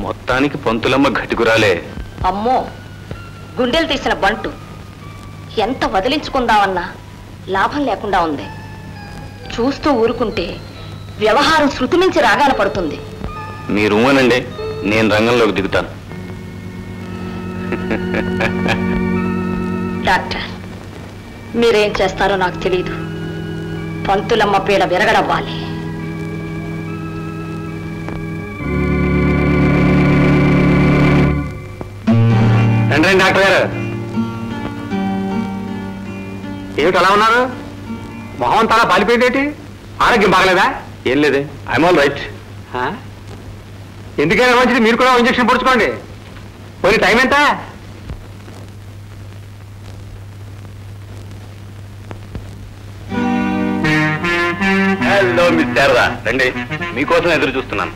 మొత్తానికి పంతులమ్మ ఘటికురాలే. అమ్మో, గుండెలు తీసిన బంటు. ఎంత వదిలించుకుందామన్నా లాభం లేకుండా ఉంది. చూస్తూ ఊరుకుంటే వ్యవహారం శృతి మించి రాగాన పడుతుంది. మీరు అనండి, నేను రంగంలోకి దిగుతాను. డాక్టర్, మీరేం చేస్తారో నాకు తెలియదు. పంతులమ్మ పీడ విరగడవ్వాలి. రండి డాక్టర్ గారు. ఏమిటి అలా ఉన్నారు? మొహం తలా పాలిపోయేటి? ఆరోగ్యం బాగలేదా? ఏం లేదే, ఐఎమ్ ఆల్ రైట్. ఎందుకైనా మంచిది మీరు కూడా ఇంజక్షన్ పొడుచుకోండి. పోనీ టైం ఎంత? హలో మిస్ శారదా, రండి, మీకోసం ఎదురు చూస్తున్నాను.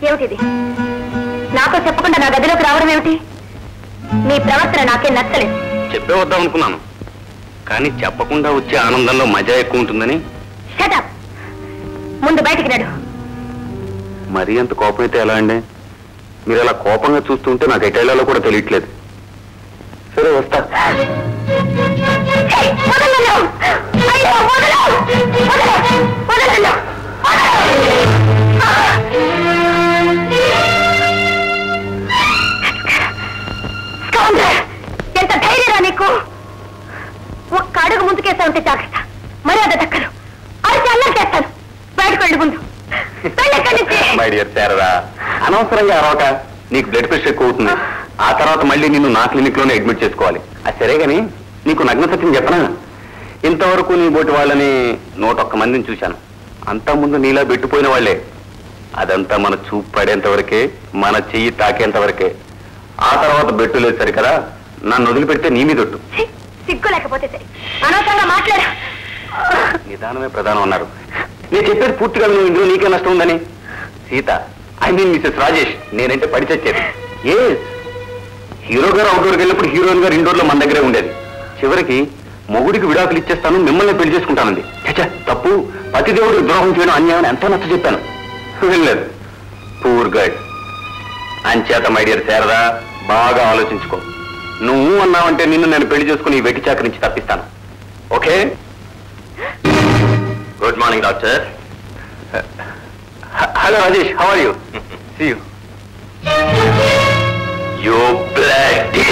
ఏమిటిది? నాతో చెప్పకుండా నా గదిలోకి రావడం ఏమిటి? మీ ప్రవర్తన నాకేం నచ్చలేదు. చెప్పే వద్దాం అనుకున్నాను, కానీ చెప్పకుండా వచ్చే ఆనందంలో మజా ఎక్కువ ఉంటుందని. Shut up. ముందు బయటికి నడు. మరీ అంత కోపం అయితే ఎలా అండి? మీరు అలా కోపంగా చూస్తుంటే నాకు ఎటైలాలో కూడా తెలియట్లేదు. సరే, వస్తా. ఎంత ధైర్యరా నీకు? ఒక్క అడుగు ముందుకేస్తా ఉంటే జాగ్రత్త. మర్యాద దక్కదు. అడిచి అల్లరి చేస్తాను. బయటకు వెళ్ళి ముందు. మై డియర్ శారదా, అనవసరంగా అరవక. నీకు బ్లడ్ ప్రెషర్ ఎక్కువ అవుతుంది. ఆ తర్వాత మళ్ళీ నిన్ను నా క్లినిక్ లోనే అడ్మిట్ చేసుకోవాలి. అది సరే గాని నీకు నగ్న సత్యం చెప్పనా? ఇంతవరకు నీ బోటి వాళ్ళని 101 మందిని చూశాను. అంతా ముందు నీలా పెట్టిపోయిన వాళ్లే. అదంతా మన చూపు పడేంత వరకే, మన చెయ్యి తాకేంత వరకే. ఆ తర్వాత బెట్టు లేదు సరి కదా, నన్ను వదిలిపెడితే నీ మీదొట్టు. సిగ్గు లేకపోతే సరే, అనవసరంగా మాట్లాడా. నిదానమే ప్రధానం అన్నారు. నేను చెప్పేది పూర్తిగా నువ్వు ఇందులో నీకే నష్టం ఉందని. Sita, I mean Mrs Rajesh, నేనంటే పడి చచ్చేది. ఏ హీరో గారు అవుట్డోర్కి వెళ్ళినప్పుడు హీరోయిన్ గారు ఇండోర్ లో మన దగ్గరే ఉండేది. చివరికి మొగుడికి విడాకులు ఇచ్చేస్తాను, మిమ్మల్ని పెళ్లి చేసుకుంటానంది. చచ్చా, తప్పు. పతిదేవుడికి ద్రోహం చేయడం అన్యాయం ఎంతో నచ్చ చెప్పాను. వెళ్ళలేదు. Poor guide. అంచేత మై డియర్ శారదా, బాగా ఆలోచించుకో. నువ్వు అన్నావంటే నిన్ను నేను పెళ్లి చేసుకుని ఈ వెట్టి చాకరి నుంచి తప్పిస్తాను. Okay? Good morning doctor. Hello Rajesh, how are you? See you. You bloody.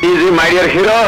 Easy, my dear hero.